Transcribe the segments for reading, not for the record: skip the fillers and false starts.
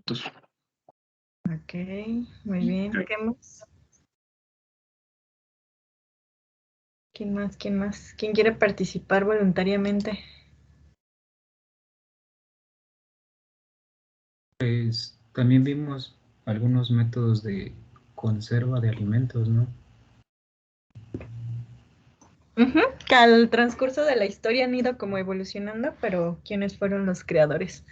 alimentos. Ok, muy bien. ¿Qué más? ¿Quién más? ¿Quién más? ¿Quién quiere participar voluntariamente? Pues también vimos algunos métodos de conserva de alimentos, ¿no? Que al transcurso de la historia han ido como evolucionando, pero ¿quiénes fueron los creadores?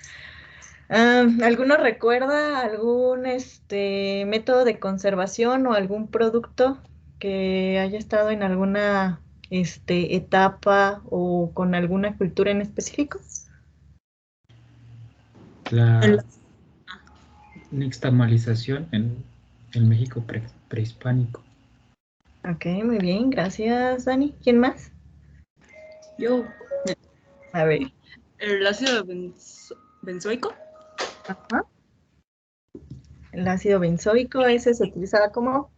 ¿Alguno recuerda algún método de conservación o algún producto que haya estado en alguna etapa o con alguna cultura en específico? La nixtamalización en México prehispánico. Ok, muy bien, gracias, Dani. ¿Quién más? Yo, A ver. el ácido benzoico. Ajá. El ácido benzoico, ese se utilizaba como...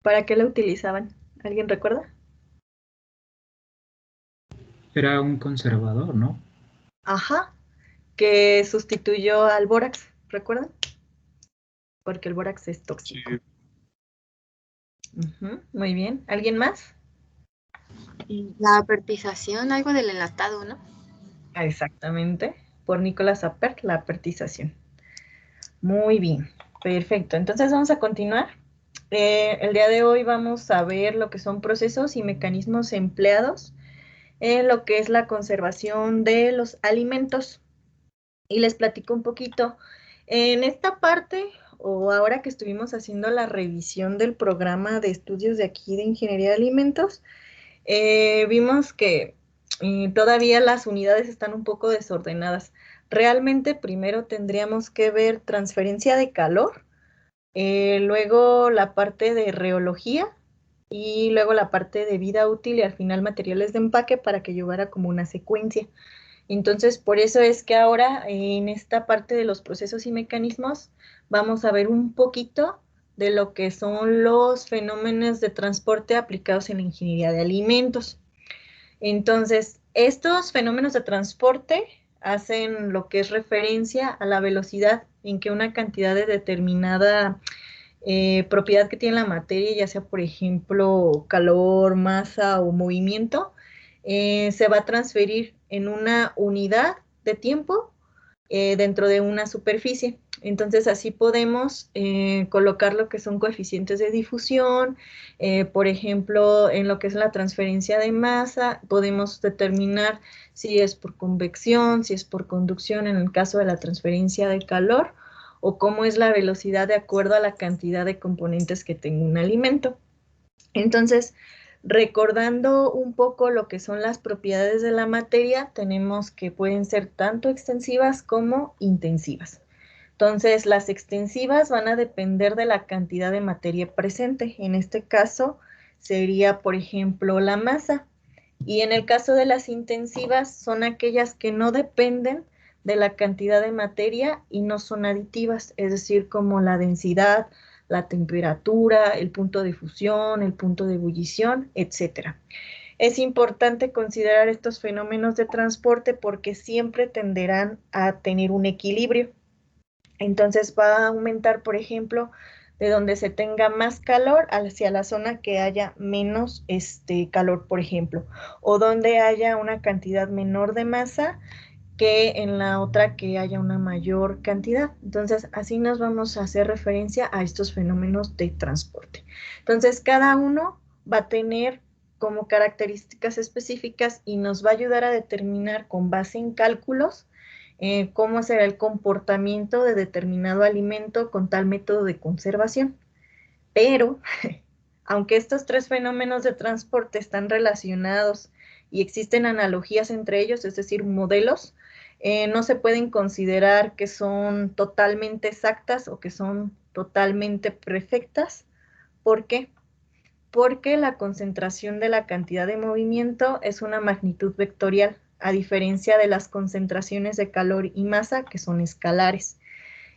¿Para qué lo utilizaban? ¿Alguien recuerda? Era un conservador, ¿no? Ajá, que sustituyó al bórax, ¿recuerdan? Porque el bórax es tóxico. Sí. Muy bien. ¿Alguien más? La apertización, algo del enlatado, ¿no? Exactamente. Por Nicolás Appert, la apertización. Muy bien. Perfecto. Entonces vamos a continuar. El día de hoy vamos a ver lo que son procesos y mecanismos empleados en lo que es la conservación de los alimentos. Y les platico un poquito. En esta parte, o ahora que estuvimos haciendo la revisión del programa de estudios de aquí de Ingeniería de Alimentos, vimos que todavía las unidades están un poco desordenadas. Realmente primero tendríamos que ver transferencia de calor, luego la parte de reología y luego la parte de vida útil y al final materiales de empaque para que llevara como una secuencia. Entonces, por eso es que ahora en esta parte de los procesos y mecanismos vamos a ver un poquito de lo que son los fenómenos de transporte aplicados en la ingeniería de alimentos. Entonces, estos fenómenos de transporte hacen lo que es referencia a la velocidad en que una cantidad de determinada propiedad que tiene la materia, ya sea por ejemplo calor, masa o movimiento, se va a transferir en una unidad de tiempo dentro de una superficie. Entonces así podemos colocar lo que son coeficientes de difusión, por ejemplo, en lo que es la transferencia de masa, podemos determinar si es por convección, si es por conducción en el caso de la transferencia de calor, o cómo es la velocidad de acuerdo a la cantidad de componentes que tenga un alimento. Entonces, recordando un poco lo que son las propiedades de la materia, tenemos que pueden ser tanto extensivas como intensivas. Entonces, las extensivas van a depender de la cantidad de materia presente. En este caso, sería, por ejemplo, la masa. Y en el caso de las intensivas, son aquellas que no dependen de la cantidad de materia y no son aditivas, es decir, como la densidad, la temperatura, el punto de fusión, el punto de ebullición, etcétera. Es importante considerar estos fenómenos de transporte porque siempre tenderán a tener un equilibrio. Entonces va a aumentar, por ejemplo, de donde se tenga más calor hacia la zona que haya menos calor, por ejemplo, o donde haya una cantidad menor de masa que en la otra que haya una mayor cantidad. Entonces, así nos vamos a hacer referencia a estos fenómenos de transporte. Entonces, cada uno va a tener como características específicas y nos va a ayudar a determinar con base en cálculos cómo será el comportamiento de determinado alimento con tal método de conservación. Pero, aunque estos tres fenómenos de transporte están relacionados y existen analogías entre ellos, es decir, modelos, no se pueden considerar que son totalmente exactas o que son totalmente perfectas. ¿Por qué? Porque la concentración de la cantidad de movimiento es una magnitud vectorial, a diferencia de las concentraciones de calor y masa, que son escalares.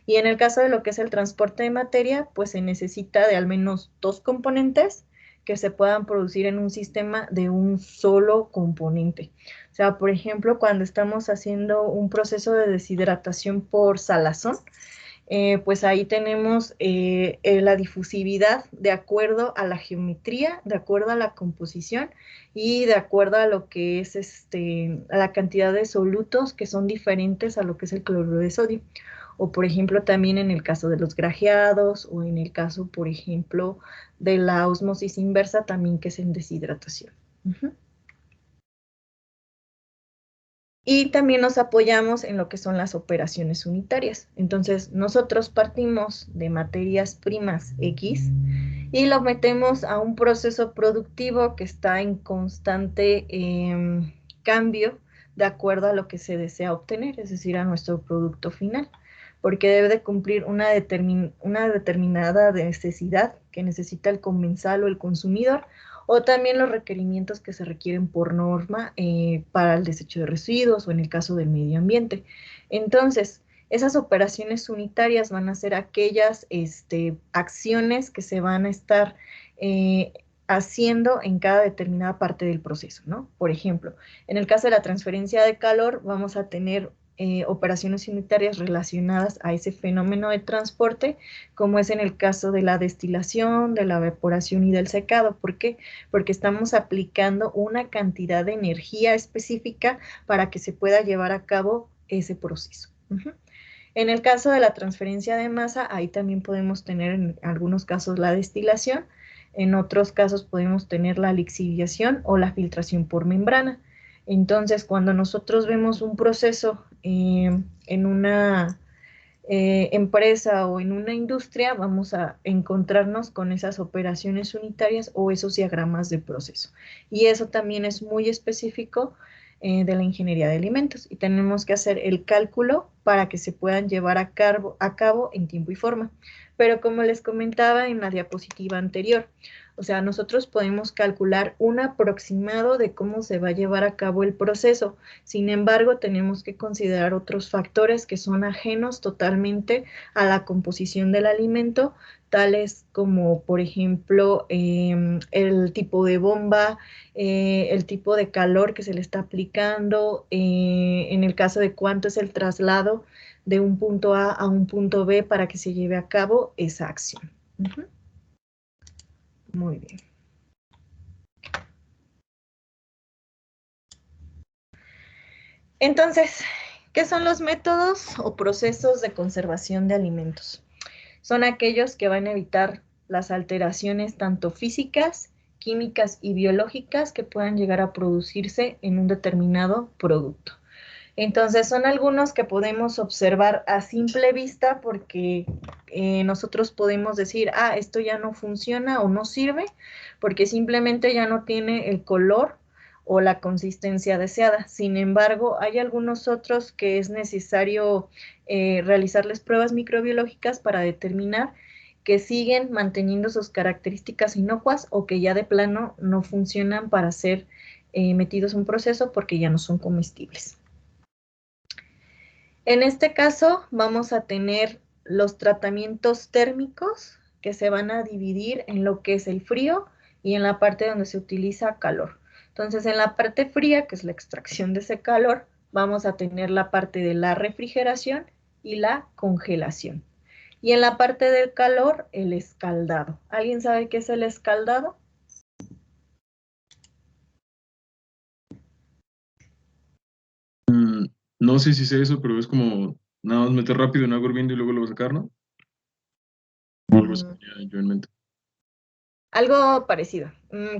Y en el caso de lo que es el transporte de materia, pues se necesita de al menos dos componentes que se puedan producir en un sistema de un solo componente. O sea, por ejemplo, cuando estamos haciendo un proceso de deshidratación por salazón, pues ahí tenemos la difusividad de acuerdo a la geometría, de acuerdo a la composición y de acuerdo a lo que es a la cantidad de solutos que son diferentes a lo que es el cloruro de sodio. O por ejemplo también en el caso de los grajeados o en el caso, por ejemplo, de la ósmosis inversa también que es en deshidratación. Y también nos apoyamos en lo que son las operaciones unitarias. Entonces, nosotros partimos de materias primas X y lo metemos a un proceso productivo que está en constante cambio de acuerdo a lo que se desea obtener, es decir, a nuestro producto final, porque debe de cumplir una determinada necesidad que necesita el comensal o el consumidor, o también los requerimientos que se requieren por norma para el desecho de residuos o en el caso del medio ambiente. Entonces, esas operaciones unitarias van a ser aquellas acciones que se van a estar haciendo en cada determinada parte del proceso, ¿no? Por ejemplo, en el caso de la transferencia de calor, vamos a tener operaciones unitarias relacionadas a ese fenómeno de transporte, como es en el caso de la destilación, de la evaporación y del secado. ¿Por qué? Porque estamos aplicando una cantidad de energía específica para que se pueda llevar a cabo ese proceso. En el caso de la transferencia de masa, ahí también podemos tener en algunos casos la destilación, en otros casos podemos tener la lixiviación o la filtración por membrana. Entonces, cuando nosotros vemos un proceso en una empresa o en una industria, vamos a encontrarnos con esas operaciones unitarias o esos diagramas de proceso. Y eso también es muy específico de la ingeniería de alimentos y tenemos que hacer el cálculo para que se puedan llevar a cabo en tiempo y forma. Pero como les comentaba en la diapositiva anterior, o sea, nosotros podemos calcular un aproximado de cómo se va a llevar a cabo el proceso. Sin embargo, tenemos que considerar otros factores que son ajenos totalmente a la composición del alimento, tales como, por ejemplo, el tipo de bomba, el tipo de calor que se le está aplicando, en el caso de cuánto es el traslado de un punto A un punto B para que se lleve a cabo esa acción. Muy bien. Entonces, ¿qué son los métodos o procesos de conservación de alimentos? Son aquellos que van a evitar las alteraciones tanto físicas, químicas y biológicas que puedan llegar a producirse en un determinado producto. Entonces, son algunos que podemos observar a simple vista porque nosotros podemos decir, esto ya no funciona o no sirve porque simplemente ya no tiene el color o la consistencia deseada. Sin embargo, hay algunos otros que es necesario realizarles pruebas microbiológicas para determinar que siguen manteniendo sus características inocuas o que ya de plano no funcionan para ser metidos en un proceso porque ya no son comestibles. En este caso vamos a tener los tratamientos térmicos que se van a dividir en lo que es el frío y en la parte donde se utiliza calor. Entonces, en la parte fría, que es la extracción de ese calor, vamos a tener la parte de la refrigeración y la congelación. Y en la parte del calor, el escaldado. ¿Alguien sabe qué es el escaldado? No sé si sé eso, pero es como nada más meter rápido en agua hirviendo y luego lo sacar, ¿no? O algo así tenía yo en mente. Algo parecido,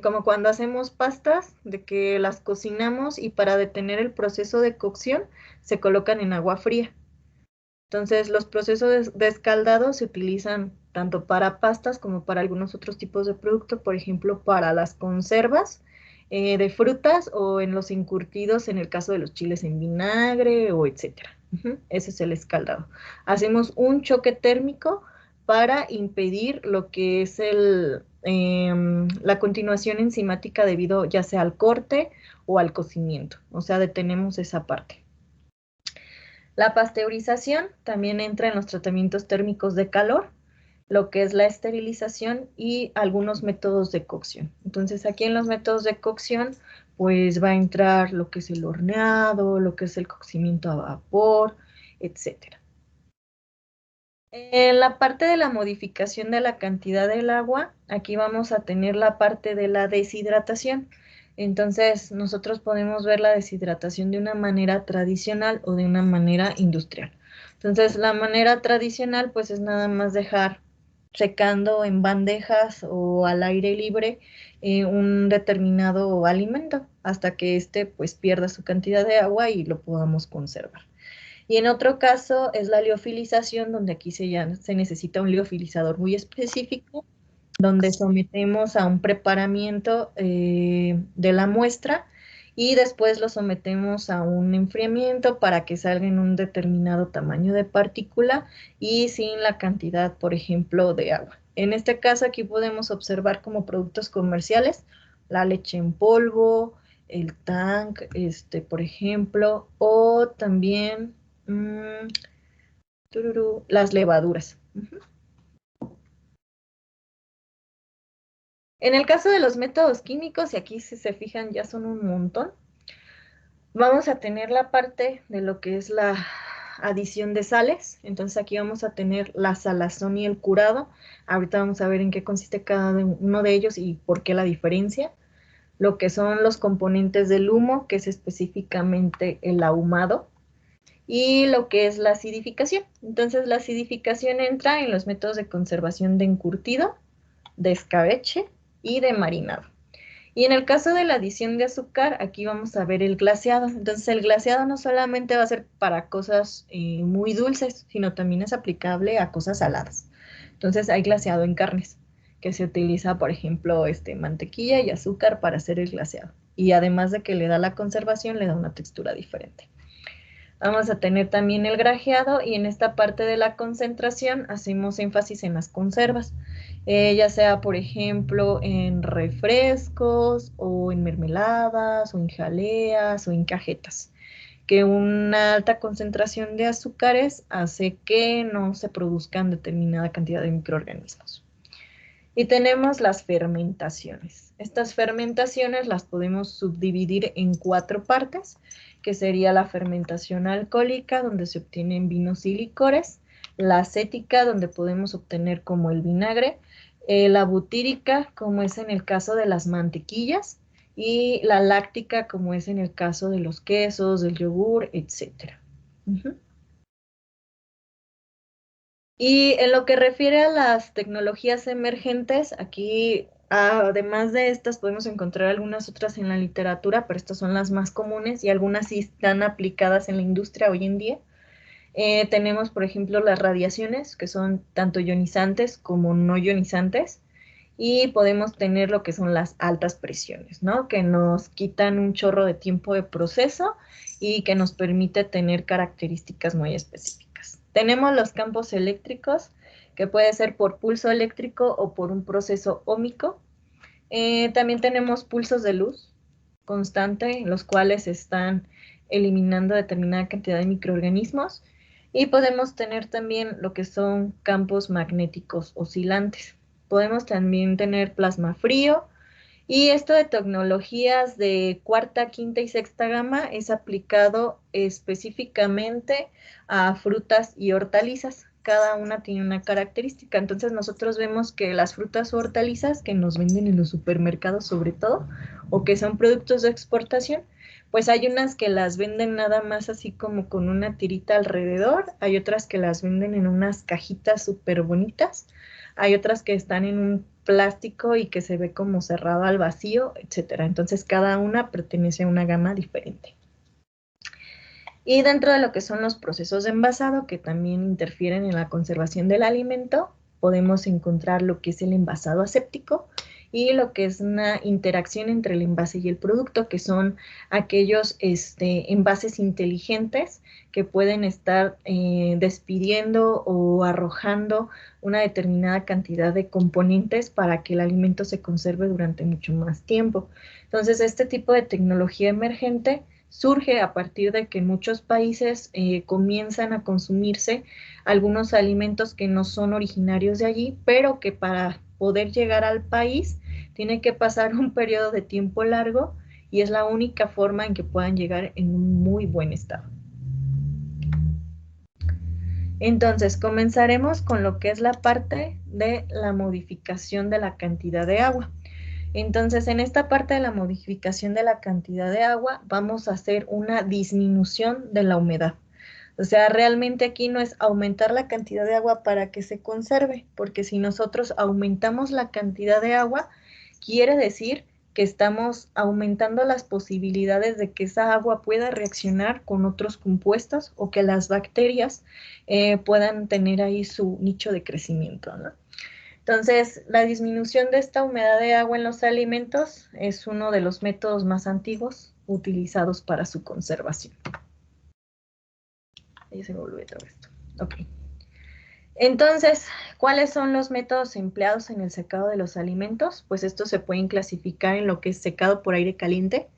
como cuando hacemos pastas, de que las cocinamos y para detener el proceso de cocción se colocan en agua fría. Entonces, los procesos de escaldado se utilizan tanto para pastas como para algunos otros tipos de productos, por ejemplo, para las conservas de frutas o en los encurtidos, en el caso de los chiles en vinagre o etcétera. Ese es el escaldado. Hacemos un choque térmico para impedir lo que es la continuación enzimática debido ya sea al corte o al cocimiento. O sea, detenemos esa parte. La pasteurización también entra en los tratamientos térmicos de calor lo que es la esterilización y algunos métodos de cocción. Entonces, aquí en los métodos de cocción, pues va a entrar lo que es el horneado, lo que es el cocimiento a vapor, etcétera. En la parte de la modificación de la cantidad del agua, aquí vamos a tener la parte de la deshidratación. Entonces, nosotros podemos ver la deshidratación de una manera tradicional o de una manera industrial. Entonces, la manera tradicional, pues es nada más dejar secando en bandejas o al aire libre un determinado alimento hasta que éste pues pierda su cantidad de agua y lo podamos conservar. Y en otro caso es la liofilización, donde aquí se necesita un liofilizador muy específico, donde sometemos a un preparamiento de la muestra y después lo sometemos a un enfriamiento para que salga en un determinado tamaño de partícula y sin la cantidad, por ejemplo, de agua. En este caso aquí podemos observar como productos comerciales la leche en polvo, el tank, por ejemplo, o también las levaduras. En el caso de los métodos químicos, y aquí si se fijan ya son un montón, vamos a tener la parte de lo que es la adición de sales. Entonces aquí vamos a tener la salazón y el curado. Ahorita vamos a ver en qué consiste cada uno de ellos y por qué la diferencia. Lo que son los componentes del humo, que es específicamente el ahumado, y lo que es la acidificación. Entonces la acidificación entra en los métodos de conservación de encurtido, de escabeche y de marinado. Y en el caso de la adición de azúcar, aquí vamos a ver el glaseado. Entonces el glaseado no solamente va a ser para cosas muy dulces, sino también es aplicable a cosas saladas. Entonces hay glaseado en carnes, que se utiliza, por ejemplo, mantequilla y azúcar para hacer el glaseado. Y además de que le da la conservación, le da una textura diferente. Vamos a tener también el grajeado y en esta parte de la concentración hacemos énfasis en las conservas, ya sea por ejemplo en refrescos o en mermeladas o en jaleas o en cajetas, que una alta concentración de azúcares hace que no se produzcan determinada cantidad de microorganismos. Y tenemos las fermentaciones. Estas fermentaciones las podemos subdividir en 4 partes, que sería la fermentación alcohólica, donde se obtienen vinos y licores, la acética, donde podemos obtener como el vinagre, la butírica, como es en el caso de las mantequillas, y la láctica, como es en el caso de los quesos, del yogur, etc. Y en lo que refiere a las tecnologías emergentes, aquí, además de estas, podemos encontrar algunas otras en la literatura, pero estas son las más comunes y algunas sí están aplicadas en la industria hoy en día. Tenemos, por ejemplo, las radiaciones, que son tanto ionizantes como no ionizantes, y podemos tener lo que son las altas presiones, ¿no? Que nos quitan un chorro de tiempo de proceso y que nos permite tener características muy específicas. Tenemos los campos eléctricos, que puede ser por pulso eléctrico o por un proceso óhmico. También tenemos pulsos de luz constante, los cuales están eliminando determinada cantidad de microorganismos. Y podemos tener también lo que son campos magnéticos oscilantes. Podemos también tener plasma frío. Y esto de tecnologías de cuarta, quinta y sexta gama es aplicado específicamente a frutas y hortalizas. Cada una tiene una característica. Entonces nosotros vemos que las frutas o hortalizas que nos venden en los supermercados sobre todo, o que son productos de exportación, pues hay unas que las venden nada más así como con una tirita alrededor, hay otras que las venden en unas cajitas súper bonitas, hay otras que están en un plástico y que se ve como cerrado al vacío, etcétera. Entonces cada una pertenece a una gama diferente. Y dentro de lo que son los procesos de envasado, que también interfieren en la conservación del alimento, podemos encontrar lo que es el envasado aséptico y lo que es una interacción entre el envase y el producto, que son aquellos envases inteligentes que pueden estar despidiendo o arrojando una determinada cantidad de componentes para que el alimento se conserve durante mucho más tiempo. Entonces, este tipo de tecnología emergente surge a partir de que en muchos países comienzan a consumirse algunos alimentos que no son originarios de allí, pero que para poder llegar al país tiene que pasar un periodo de tiempo largo y es la única forma en que puedan llegar en un muy buen estado. Entonces, comenzaremos con lo que es la parte de la modificación de la cantidad de agua. Entonces, en esta parte de la modificación de la cantidad de agua, vamos a hacer una disminución de la humedad. O sea, realmente aquí no es aumentar la cantidad de agua para que se conserve, porque si nosotros aumentamos la cantidad de agua, quiere decir que estamos aumentando las posibilidades de que esa agua pueda reaccionar con otros compuestos o que las bacterias puedan tener ahí su nicho de crecimiento, ¿no? Entonces, la disminución de esta humedad de agua en los alimentos es uno de los métodos más antiguos utilizados para su conservación. Ahí se me olvidó todo esto. Ok. Entonces, ¿cuáles son los métodos empleados en el secado de los alimentos? Pues estos se pueden clasificar en lo que es secado por aire caliente.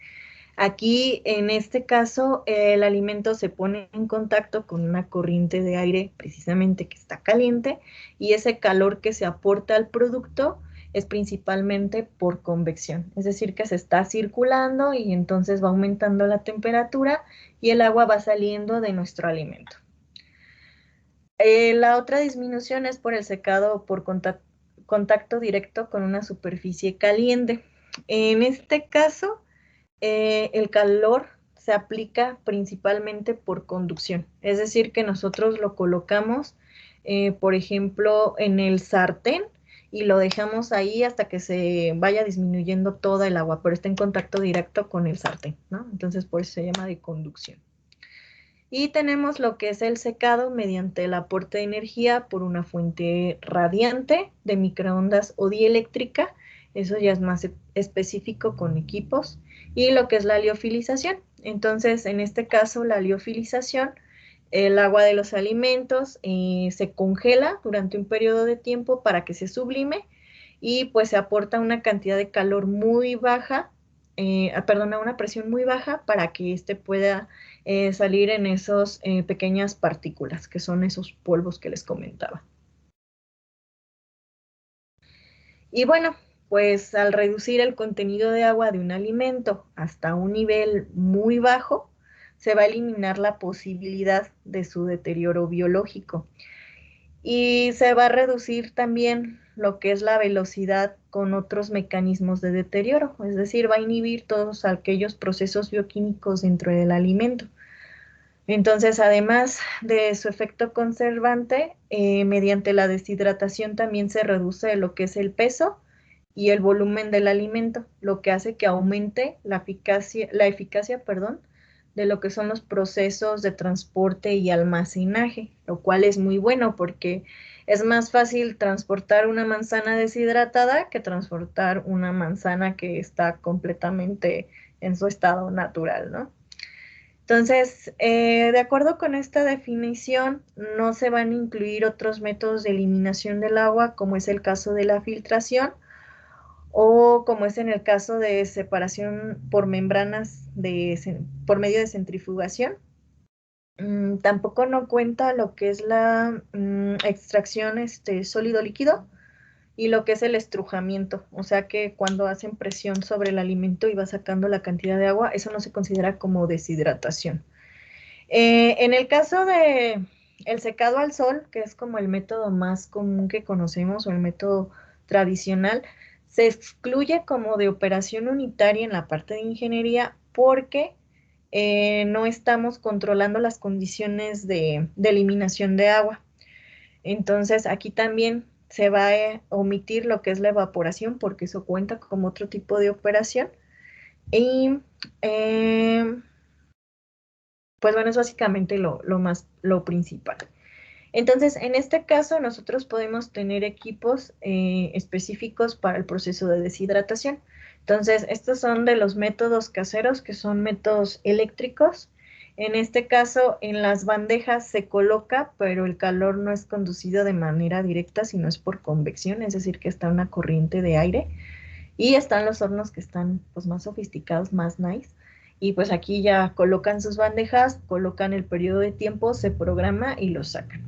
Aquí, en este caso, el alimento se pone en contacto con una corriente de aire precisamente que está caliente y ese calor que se aporta al producto es principalmente por convección, es decir, que se está circulando y entonces va aumentando la temperatura y el agua va saliendo de nuestro alimento. La otra disminución es por el secado por contacto directo con una superficie caliente. En este caso, el calor se aplica principalmente por conducción, es decir, que nosotros lo colocamos, por ejemplo, en el sartén y lo dejamos ahí hasta que se vaya disminuyendo toda el agua, pero está en contacto directo con el sartén, ¿no? Entonces, por eso se llama de conducción. Y tenemos lo que es el secado mediante el aporte de energía por una fuente radiante de microondas o dieléctrica. Eso ya es más específico con equipos. Y lo que es la liofilización. Entonces, en este caso, la liofilización, el agua de los alimentos se congela durante un periodo de tiempo para que se sublime y pues se aporta una cantidad de calor muy baja, una presión muy baja para que éste pueda salir en esas pequeñas partículas, que son esos polvos que les comentaba. Y bueno, pues al reducir el contenido de agua de un alimento hasta un nivel muy bajo, se va a eliminar la posibilidad de su deterioro biológico. Y se va a reducir también lo que es la velocidad con otros mecanismos de deterioro, es decir, va a inhibir todos aquellos procesos bioquímicos dentro del alimento. Entonces, además de su efecto conservante, mediante la deshidratación también se reduce lo que es el peso y el volumen del alimento, lo que hace que aumente la eficacia, de lo que son los procesos de transporte y almacenaje, lo cual es muy bueno porque es más fácil transportar una manzana deshidratada que transportar una manzana que está completamente en su estado natural, ¿no? Entonces, de acuerdo con esta definición, no se van a incluir otros métodos de eliminación del agua, como es el caso de la filtración, o como es en el caso de separación por membranas por medio de centrifugación. Tampoco no cuenta lo que es la extracción sólido-líquido y lo que es el estrujamiento, o sea que cuando hacen presión sobre el alimento y va sacando la cantidad de agua, eso no se considera como deshidratación. En el caso de el secado al sol, que es como el método más común que conocemos o el método tradicional, se excluye como de operación unitaria en la parte de ingeniería porque no estamos controlando las condiciones de eliminación de agua. Entonces, aquí también se va a omitir lo que es la evaporación porque eso cuenta como otro tipo de operación. Y pues bueno, es básicamente lo principal. Entonces, en este caso, nosotros podemos tener equipos específicos para el proceso de deshidratación. Entonces, estos son de los métodos caseros, que son métodos eléctricos. En este caso, en las bandejas se coloca, pero el calor no es conducido de manera directa, sino es por convección, es decir, que está una corriente de aire. Y están los hornos que están pues, más sofisticados, más nice, Y pues aquí ya colocan sus bandejas, colocan el periodo de tiempo, se programa y lo sacan.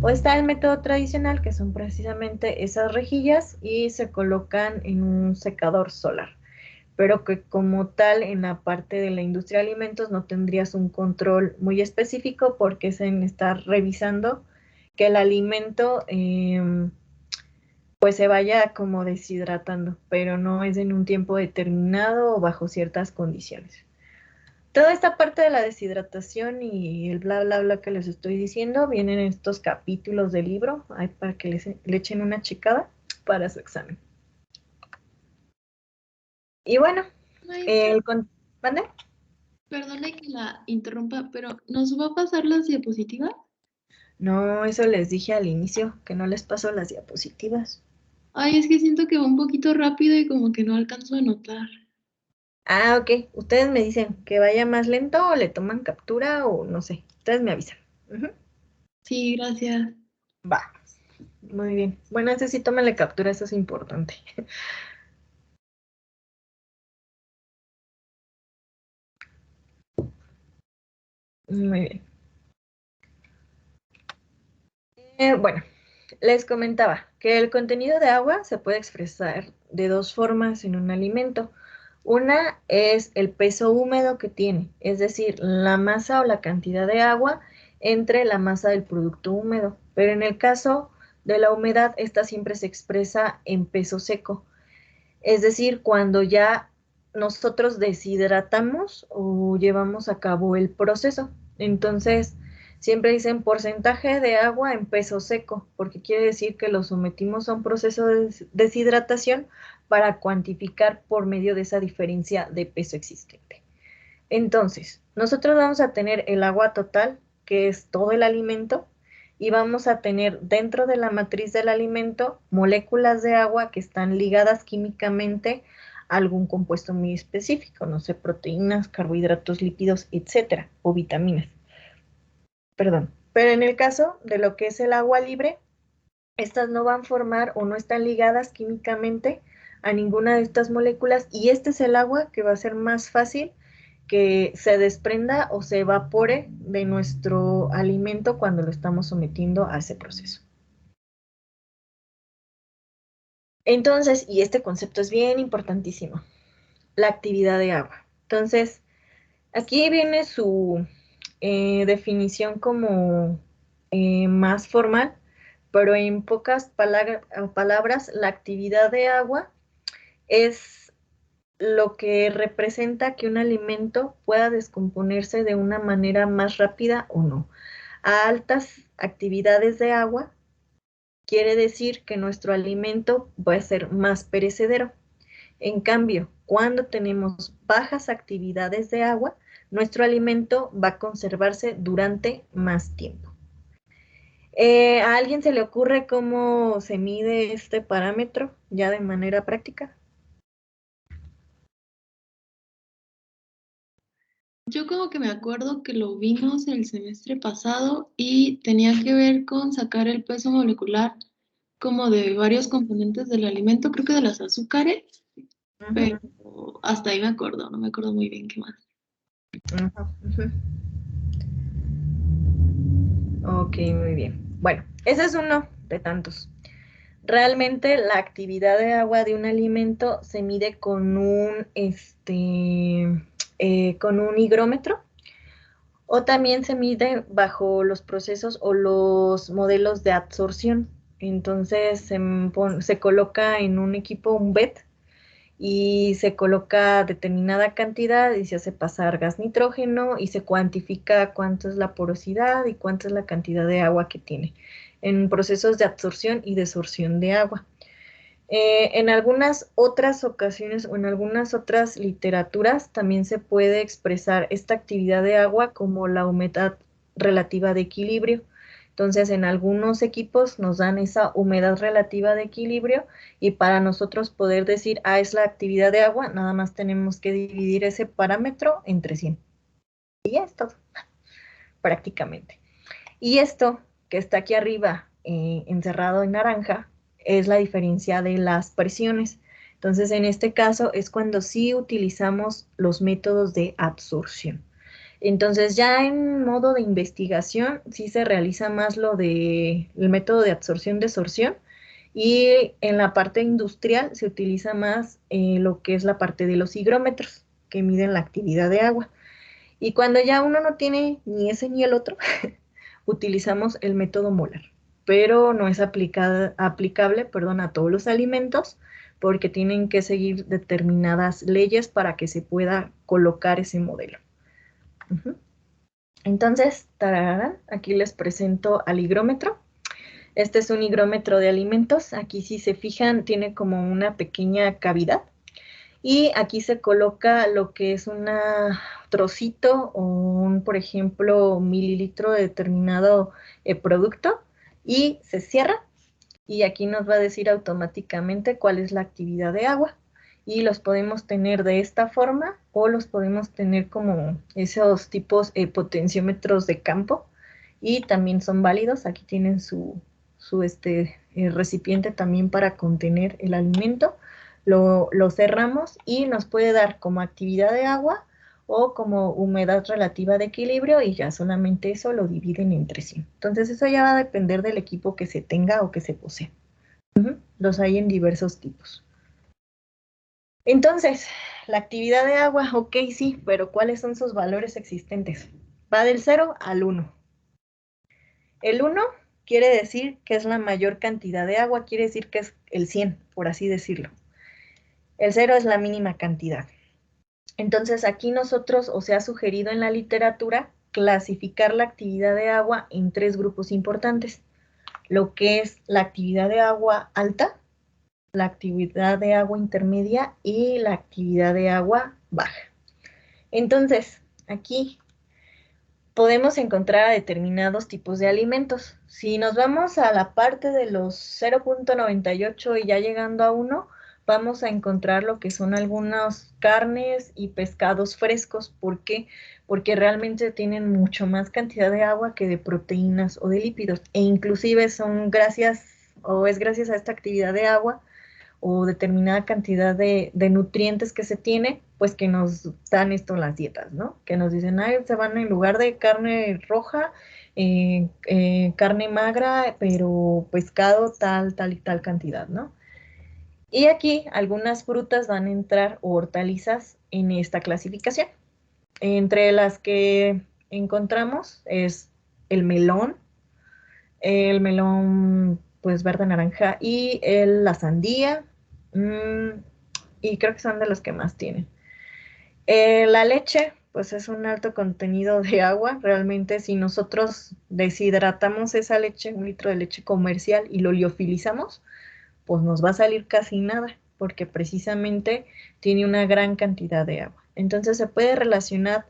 O está el método tradicional, que son precisamente esas rejillas y se colocan en un secador solar. Pero que como tal en la parte de la industria de alimentos no tendrías un control muy específico porque es en estar revisando que el alimento pues se vaya como deshidratando, pero no es en un tiempo determinado o bajo ciertas condiciones. Toda esta parte de la deshidratación y el bla, bla, bla que les estoy diciendo vienen en estos capítulos del libro, ahí para que le echen una checada para su examen. Y bueno, Maestra, ¿mande? perdone que la interrumpa, pero ¿nos va a pasar las diapositivas? No, eso les dije al inicio, que no les paso las diapositivas. Ay, es que siento que va un poquito rápido y como que no alcanzo a notar. Ah, ok. Ustedes me dicen que vaya más lento o le toman captura o no sé. Ustedes me avisan. Ujú. Sí, gracias. Va. Muy bien. Bueno, ese sí tómenle captura, eso es importante. Muy bien. Bueno, les comentaba que el contenido de agua se puede expresar de dos formas en un alimento. Una es el peso húmedo que tiene, es decir, la masa o la cantidad de agua entre la masa del producto húmedo. Pero en el caso de la humedad, esta siempre se expresa en peso seco. Es decir, cuando ya nosotros deshidratamos o llevamos a cabo el proceso. Entonces, siempre dicen porcentaje de agua en peso seco, porque quiere decir que lo sometimos a un proceso de deshidratación para cuantificar por medio de esa diferencia de peso existente. Entonces, nosotros vamos a tener el agua total, que es todo el alimento, y vamos a tener dentro de la matriz del alimento moléculas de agua que están ligadas químicamente a algún compuesto muy específico, no sé, proteínas, carbohidratos, lípidos, etcétera, o vitaminas. Perdón. Pero en el caso de lo que es el agua libre, estas no van a formar o no están ligadas químicamente a ninguna de estas moléculas y este es el agua que va a ser más fácil que se desprenda o se evapore de nuestro alimento cuando lo estamos sometiendo a ese proceso. Entonces, y este concepto es bien importantísimo, la actividad de agua. Entonces, aquí viene su definición como más formal, pero en pocas palabras, la actividad de agua es lo que representa que un alimento pueda descomponerse de una manera más rápida o no. A altas actividades de agua quiere decir que nuestro alimento va a ser más perecedero. En cambio, cuando tenemos bajas actividades de agua, nuestro alimento va a conservarse durante más tiempo. ¿A alguien se le ocurre cómo se mide este parámetro ya de manera práctica? Yo como que me acuerdo que lo vimos el semestre pasado y tenía que ver con sacar el peso molecular como de varios componentes del alimento, creo que de las azúcares, pero hasta ahí me acuerdo, no me acuerdo muy bien qué más. Ok, muy bien. Bueno, ese es uno de tantos. Realmente la actividad de agua de un alimento se mide con un higrómetro o también se mide bajo los procesos o los modelos de absorción. Entonces se coloca en un equipo un BET y se coloca determinada cantidad y se hace pasar gas nitrógeno y se cuantifica cuánto es la porosidad y cuánto es la cantidad de agua que tiene en procesos de absorción y desorción de agua. En algunas otras ocasiones o en algunas otras literaturas también se puede expresar esta actividad de agua como la humedad relativa de equilibrio. Entonces, en algunos equipos nos dan esa humedad relativa de equilibrio y para nosotros poder decir, es la actividad de agua, nada más tenemos que dividir ese parámetro entre 100. Y ya es todo, prácticamente. Y esto que está aquí arriba, encerrado en naranja, es la diferencia de las presiones. Entonces, en este caso es cuando sí utilizamos los métodos de absorción. Entonces, ya en modo de investigación, sí se realiza más lo de el método de absorción-desorción, y en la parte industrial se utiliza más lo que es la parte de los higrómetros, que miden la actividad de agua. Y cuando ya uno no tiene ni ese ni el otro, utilizamos el método molar, pero no es aplicable, perdón, a todos los alimentos, porque tienen que seguir determinadas leyes para que se pueda colocar ese modelo. Entonces, tararán, aquí les presento al higrómetro. Este es un higrómetro de alimentos. Aquí, si se fijan, tiene como una pequeña cavidad. Y aquí se coloca lo que es un trocito o un, por ejemplo, mililitro de determinado producto, y se cierra. Y aquí nos va a decir automáticamente cuál es la actividad de agua. Y los podemos tener de esta forma o los podemos tener como esos tipos potenciómetros de campo, y también son válidos. Aquí tienen su recipiente también para contener el alimento. Lo cerramos y nos puede dar como actividad de agua o como humedad relativa de equilibrio, y ya solamente eso lo dividen entre sí. Entonces eso ya va a depender del equipo que se tenga o que se posee. Los hay en diversos tipos. Entonces, la actividad de agua, ok, sí, pero ¿cuáles son sus valores existentes? Va del 0 al 1. El 1 quiere decir que es la mayor cantidad de agua, quiere decir que es el 100, por así decirlo. El 0 es la mínima cantidad. Entonces, aquí nosotros, o se ha sugerido en la literatura, clasificar la actividad de agua en 3 grupos importantes. Lo que es la actividad de agua alta, la actividad de agua intermedia y la actividad de agua baja. Entonces, aquí podemos encontrar a determinados tipos de alimentos. Si nos vamos a la parte de los 0.98 y ya llegando a 1, vamos a encontrar lo que son algunas carnes y pescados frescos. ¿Por qué? Porque realmente tienen mucho más cantidad de agua que de proteínas o de lípidos, e inclusive son gracias a esta actividad de agua o determinada cantidad de nutrientes que se tiene, pues que nos dan esto las dietas, ¿no? Que nos dicen, ay, se van en lugar de carne roja, carne magra, pero pescado tal y tal cantidad, ¿no? Y aquí algunas frutas van a entrar, o hortalizas, en esta clasificación. Entre las que encontramos es el melón pues verde naranja, y la sandía, y creo que son de los que más tienen. La leche, pues es un alto contenido de agua. Realmente, si nosotros deshidratamos esa leche, 1 litro de leche comercial, y lo liofilizamos, pues nos va a salir casi nada, porque precisamente tiene una gran cantidad de agua. Entonces se puede relacionar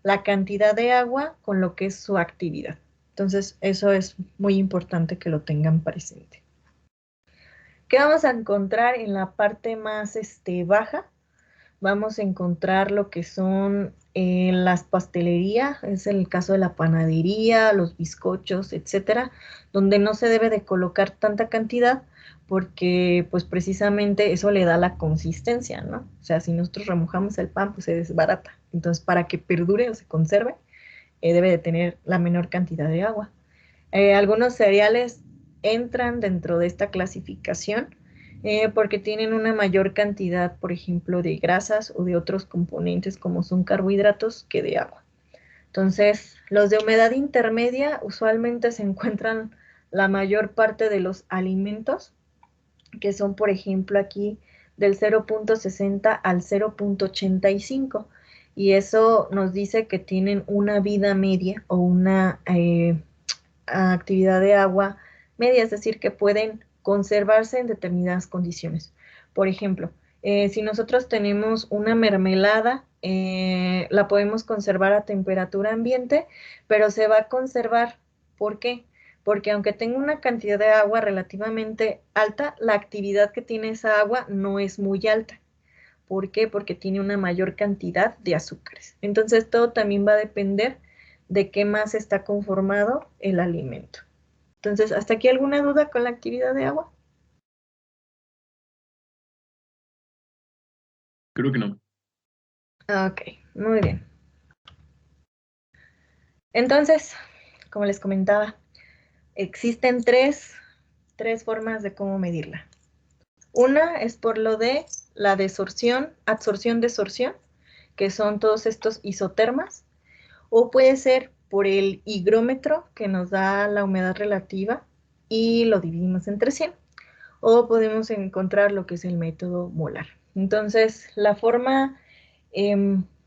la cantidad de agua con lo que es su actividad. Entonces eso es muy importante que lo tengan presente. ¿Qué vamos a encontrar en la parte más baja? Vamos a encontrar lo que son las pastelerías, es el caso de la panadería, los bizcochos, etcétera, donde no se debe de colocar tanta cantidad, porque pues precisamente eso le da la consistencia, ¿no? O sea, si nosotros remojamos el pan, pues se desbarata. Entonces, para que perdure o se conserve, debe de tener la menor cantidad de agua. Algunos cereales entran dentro de esta clasificación, porque tienen una mayor cantidad, por ejemplo, de grasas o de otros componentes como son carbohidratos, que de agua. Entonces, los de humedad intermedia usualmente se encuentran la mayor parte de los alimentos, que son, por ejemplo, aquí del 0.60 al 0.85, y eso nos dice que tienen una vida media o una actividad de agua media, es decir, que pueden conservarse en determinadas condiciones. Por ejemplo, si nosotros tenemos una mermelada, la podemos conservar a temperatura ambiente, pero se va a conservar. ¿Por qué? Porque aunque tenga una cantidad de agua relativamente alta, la actividad que tiene esa agua no es muy alta. ¿Por qué? Porque tiene una mayor cantidad de azúcares. Entonces, todo también va a depender de qué más está conformado el alimento. Entonces, ¿hasta aquí alguna duda con la actividad de agua? Creo que no. Ok, muy bien. Entonces, como les comentaba, existen tres formas de cómo medirla. Una es por lo de la desorción, absorción, desorción, que son todos estos isotermas, o puede ser por el higrómetro, que nos da la humedad relativa y lo dividimos entre 100, o podemos encontrar lo que es el método molar. Entonces, la forma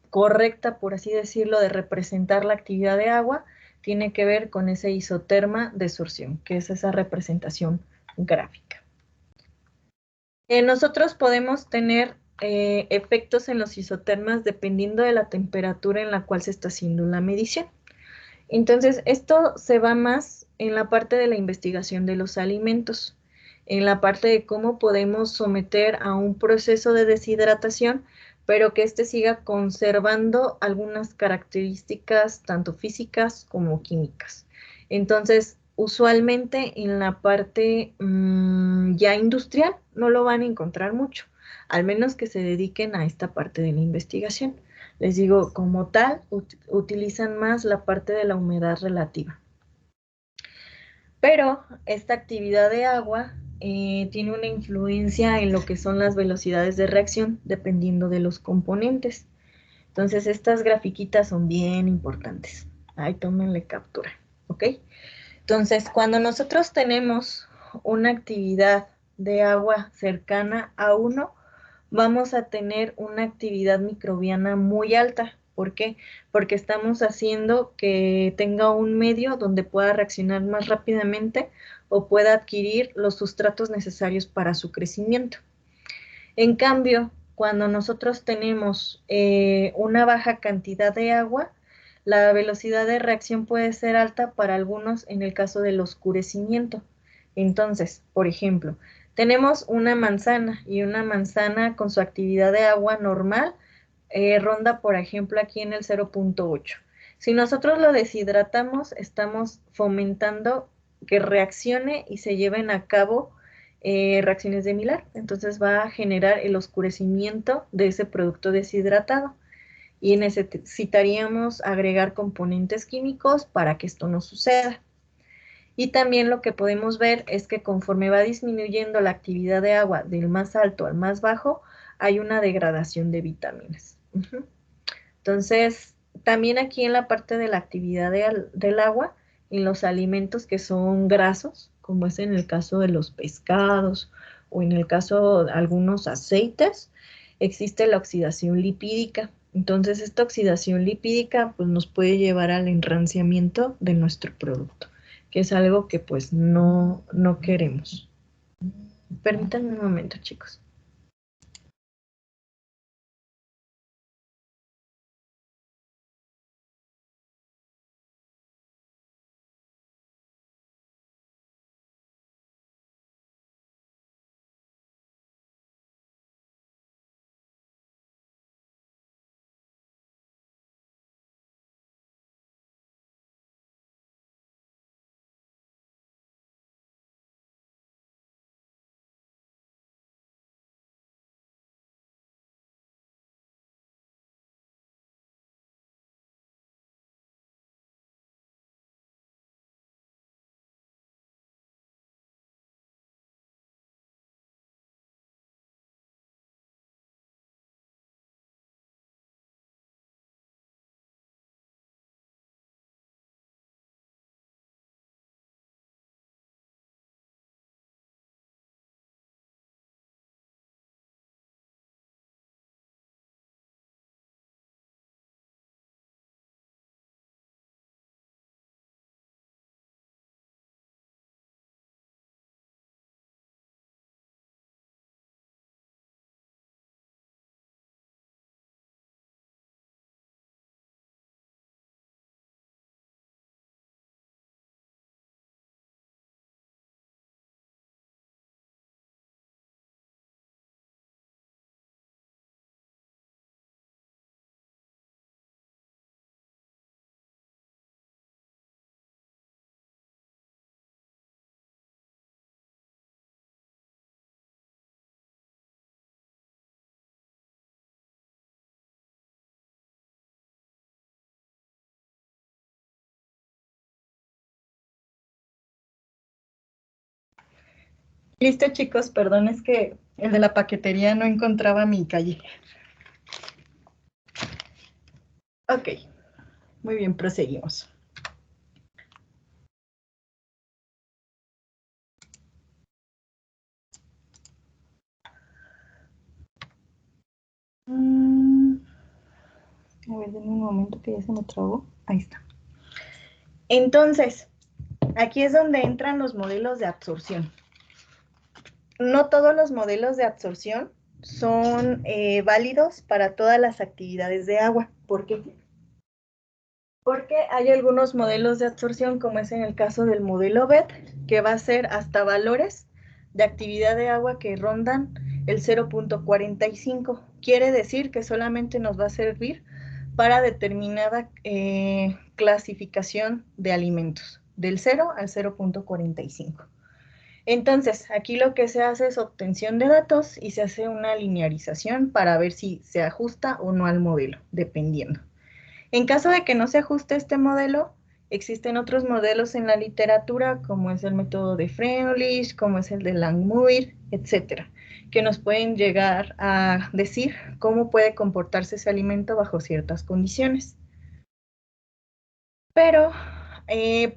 correcta, por así decirlo, de representar la actividad de agua tiene que ver con ese isoterma desorción, que es esa representación gráfica. Nosotros podemos tener efectos en los isotermas dependiendo de la temperatura en la cual se está haciendo la medición. Entonces, esto se va más en la parte de la investigación de los alimentos, en la parte de cómo podemos someter a un proceso de deshidratación, pero que éste siga conservando algunas características tanto físicas como químicas. Entonces, usualmente en la parte ya industrial no lo van a encontrar mucho, al menos que se dediquen a esta parte de la investigación. Les digo, como tal, utilizan más la parte de la humedad relativa. Pero esta actividad de agua tiene una influencia en lo que son las velocidades de reacción, dependiendo de los componentes. Entonces, estas grafiquitas son bien importantes. Ahí tómenle captura, ¿ok? Entonces, cuando nosotros tenemos una actividad de agua cercana a 1, vamos a tener una actividad microbiana muy alta. ¿Por qué? Porque estamos haciendo que tenga un medio donde pueda reaccionar más rápidamente o pueda adquirir los sustratos necesarios para su crecimiento. En cambio, cuando nosotros tenemos una baja cantidad de agua, la velocidad de reacción puede ser alta para algunos en el caso del oscurecimiento. Entonces, por ejemplo, tenemos una manzana y una manzana con su actividad de agua normal ronda, por ejemplo, aquí en el 0.8. Si nosotros lo deshidratamos, estamos fomentando que reaccione y se lleven a cabo reacciones de Millar. Entonces va a generar el oscurecimiento de ese producto deshidratado y necesitaríamos agregar componentes químicos para que esto no suceda. Y también lo que podemos ver es que conforme va disminuyendo la actividad de agua del más alto al más bajo, hay una degradación de vitaminas. Entonces, también aquí en la parte de la actividad del agua, en los alimentos que son grasos, como es en el caso de los pescados o en el caso de algunos aceites, existe la oxidación lipídica. Entonces, esta oxidación lipídica pues, nos puede llevar al enranciamiento de nuestro producto, que es algo que pues no queremos. Permítanme un momento, chicos. Listo, chicos, perdón, es que el de la paquetería no encontraba mi calle. Ok, muy bien, proseguimos. A ver, denme un momento que ya se me trabó. Ahí está. Entonces, aquí es donde entran los modelos de absorción. No todos los modelos de absorción son válidos para todas las actividades de agua. ¿Por qué? Porque hay algunos modelos de absorción, como es en el caso del modelo BET, que va a ser hasta valores de actividad de agua que rondan el 0.45. Quiere decir que solamente nos va a servir para determinada clasificación de alimentos, del 0 al 0.45. Entonces, aquí lo que se hace es obtención de datos y se hace una linearización para ver si se ajusta o no al modelo, dependiendo. En caso de que no se ajuste este modelo, existen otros modelos en la literatura, como es el método de Freundlich, como es el de Langmuir, etcétera, que nos pueden llegar a decir cómo puede comportarse ese alimento bajo ciertas condiciones. Pero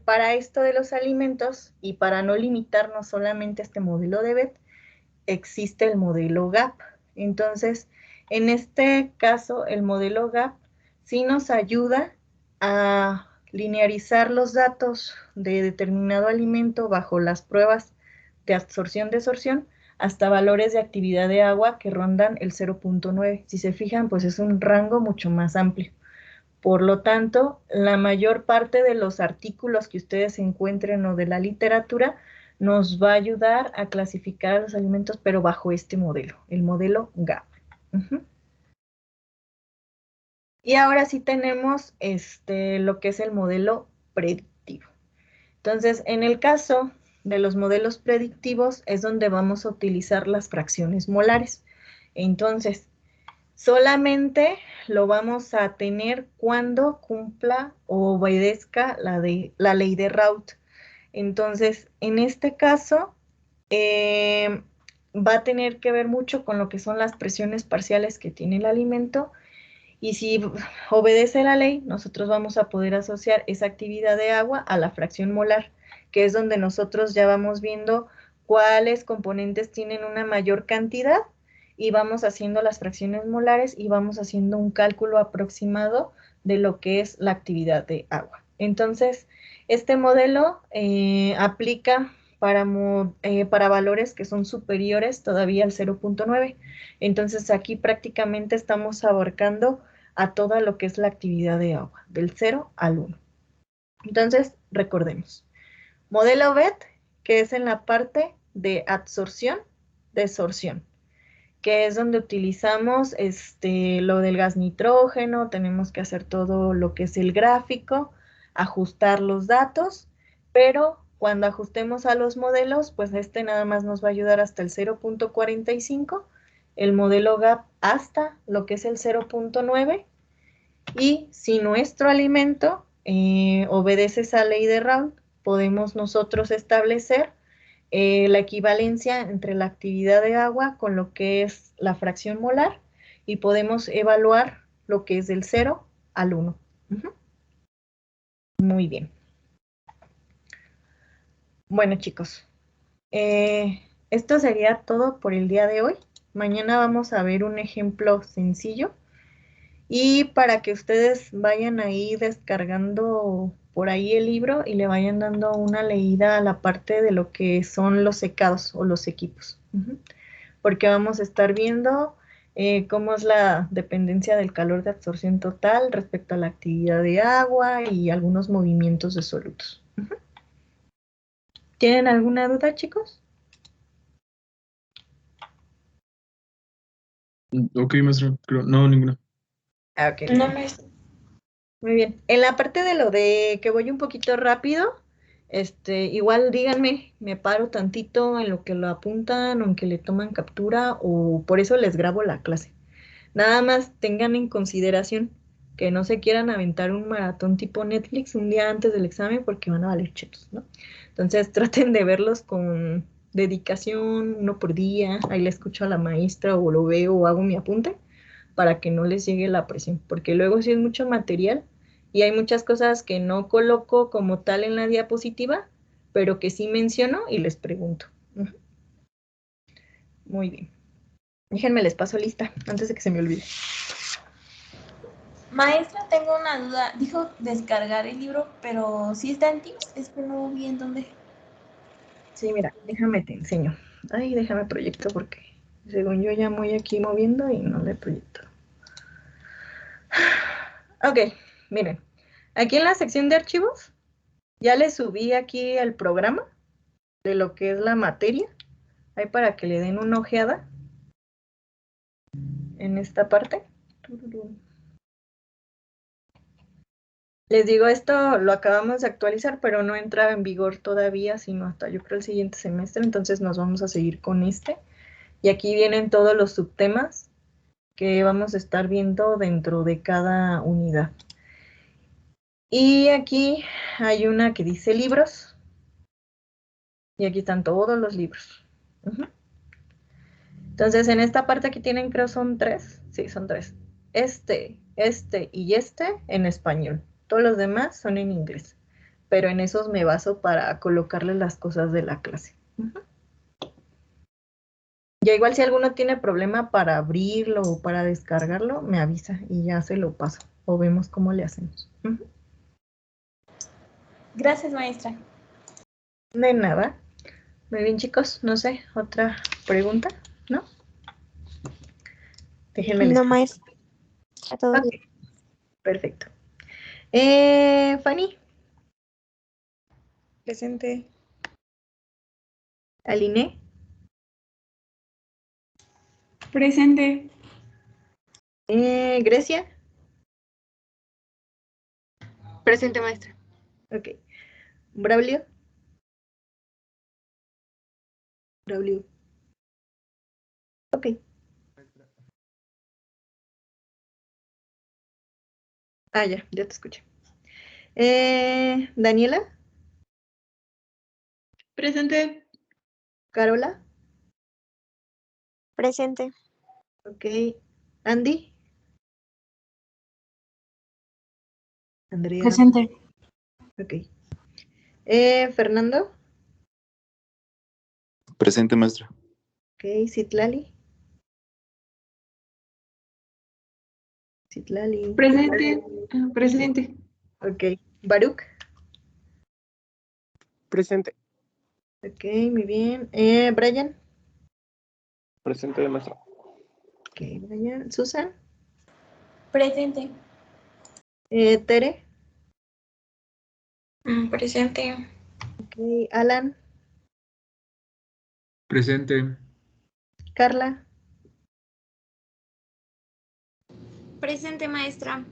para esto de los alimentos y para no limitarnos solamente a este modelo de BET, existe el modelo GAP. Entonces, en este caso, el modelo GAP sí nos ayuda a linearizar los datos de determinado alimento bajo las pruebas de absorción-desorción hasta valores de actividad de agua que rondan el 0.9. Si se fijan, pues es un rango mucho más amplio. Por lo tanto, la mayor parte de los artículos que ustedes encuentren o de la literatura nos va a ayudar a clasificar a los alimentos, pero bajo este modelo, el modelo GAP. Y ahora sí tenemos lo que es el modelo predictivo. Entonces, en el caso de los modelos predictivos es donde vamos a utilizar las fracciones molares. Entonces, solamente lo vamos a tener cuando cumpla o obedezca la ley de Raoult. Entonces, en este caso, va a tener que ver mucho con lo que son las presiones parciales que tiene el alimento. Y si obedece la ley, nosotros vamos a poder asociar esa actividad de agua a la fracción molar, que es donde nosotros ya vamos viendo cuáles componentes tienen una mayor cantidad y vamos haciendo las fracciones molares y vamos haciendo un cálculo aproximado de lo que es la actividad de agua. Entonces, este modelo aplica para valores que son superiores todavía al 0.9. Entonces, aquí prácticamente estamos abarcando a toda lo que es la actividad de agua, del 0 al 1. Entonces, recordemos. Modelo BET, que es en la parte de absorción, desorción, que es donde utilizamos lo del gas nitrógeno, tenemos que hacer todo lo que es el gráfico, ajustar los datos, pero cuando ajustemos a los modelos, pues nada más nos va a ayudar hasta el 0.45, el modelo GAP hasta lo que es el 0.9, y si nuestro alimento obedece esa ley de Raoult, podemos nosotros establecer la equivalencia entre la actividad de agua con lo que es la fracción molar y podemos evaluar lo que es del 0 al 1. Muy bien. Bueno, chicos, esto sería todo por el día de hoy. Mañana vamos a ver un ejemplo sencillo y para que ustedes vayan ahí descargando por ahí el libro y le vayan dando una leída a la parte de lo que son los secados o los equipos. Porque vamos a estar viendo cómo es la dependencia del calor de absorción total respecto a la actividad de agua y algunos movimientos de solutos. ¿Tienen alguna duda, chicos? Ok, maestra, no, ninguna. Ok. No me... Muy bien. En la parte de lo de que voy un poquito rápido, igual díganme, me paro tantito en lo que lo apuntan o en que le toman captura o por eso les grabo la clase. Nada más tengan en consideración que no se quieran aventar un maratón tipo Netflix un día antes del examen porque van a valer chetos, ¿no? Entonces traten de verlos con dedicación, uno por día, ahí le escucho a la maestra o lo veo o hago mi apunte para que no les llegue la presión, porque luego sí es mucho material y hay muchas cosas que no coloco como tal en la diapositiva, pero que sí menciono y les pregunto. Muy bien. Déjenme les paso lista antes de que se me olvide. Maestra, tengo una duda. Dijo descargar el libro, pero ¿sí está en Teams? Es que no vi en dónde. Sí, mira, déjame te enseño. Ay, déjame proyecto porque según yo ya voy aquí moviendo y no le proyecto. Ok, miren. Aquí en la sección de archivos ya le subí aquí el programa de lo que es la materia. Ahí para que le den una ojeada en esta parte. Les digo, esto lo acabamos de actualizar, pero no entra en vigor todavía, sino hasta yo creo el siguiente semestre, entonces nos vamos a seguir con este. Y aquí vienen todos los subtemas que vamos a estar viendo dentro de cada unidad. Y aquí hay una que dice libros, y aquí están todos los libros. Entonces, en esta parte aquí tienen, creo son 3, sí, son 3. Este y este en español. Todos los demás son en inglés, pero en esos me baso para colocarle las cosas de la clase. Ya igual si alguno tiene problema para abrirlo o para descargarlo, me avisa y ya se lo paso o vemos cómo le hacemos. Gracias, maestra. De nada. Muy bien, chicos, no sé, otra pregunta, ¿no? Déjenme les... No, maestra. Todo Ok, bien. perfecto. Fanny. Presente. Aline. Presente. Grecia. Presente, maestra. Ok. Braulio. Braulio. Ok. Ah, ya te escuché. Daniela. Presente. Carola. Presente. Ok. Andy. Andrea. Presente. Ok. Fernando. Presente, maestra. Ok. Citlali. Citlali. Presente. Presente. Ok. Baruch. Presente. Ok, muy bien. Brian. Presente, maestra. Ok, Brian. Susan. Presente. Tere. Presente. Ok, Alan. Presente. Carla. Presente, maestra.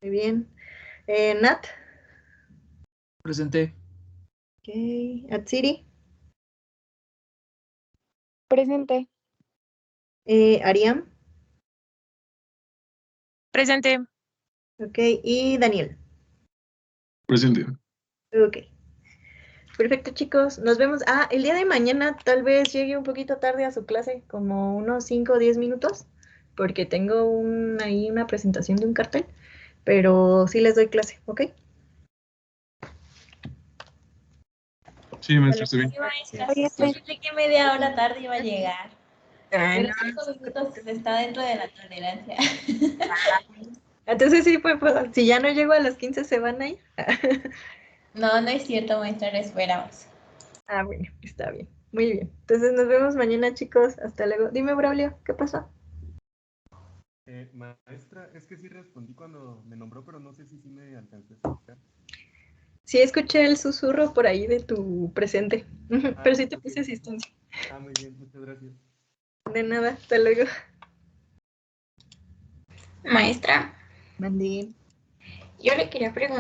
Muy bien. Nat. Presente. Ok. Atsiri. Presente. Ariam. Presente. Ok, y Daniel. Presente. Ok. Perfecto, chicos. Nos vemos. Ah, el día de mañana tal vez llegue un poquito tarde a su clase, como unos 5 o 10 minutos, porque tengo ahí una presentación de un cartel, pero sí les doy clase, ¿ok? Sí, maestro, está bien. Sí, maestra. Oye, Yo pensé que media hora tarde iba a llegar. Ay, Pero no. 5 minutos está dentro de la tolerancia. Entonces sí, pues, si ya no llego a las 15 se van a ir. No, no es cierto, maestra, lo esperamos. Ah, bueno, está bien. Muy bien. Entonces nos vemos mañana, chicos. Hasta luego. Dime, Braulio, ¿qué pasó? Maestra, es que sí respondí cuando me nombró, pero no sé si sí me alcancé a escuchar. Sí, escuché el susurro por ahí de tu presente, pero sí te puse Ok. asistencia. Muy bien, muchas gracias. De nada, hasta luego. Maestra, Mandé. yo le quería preguntar.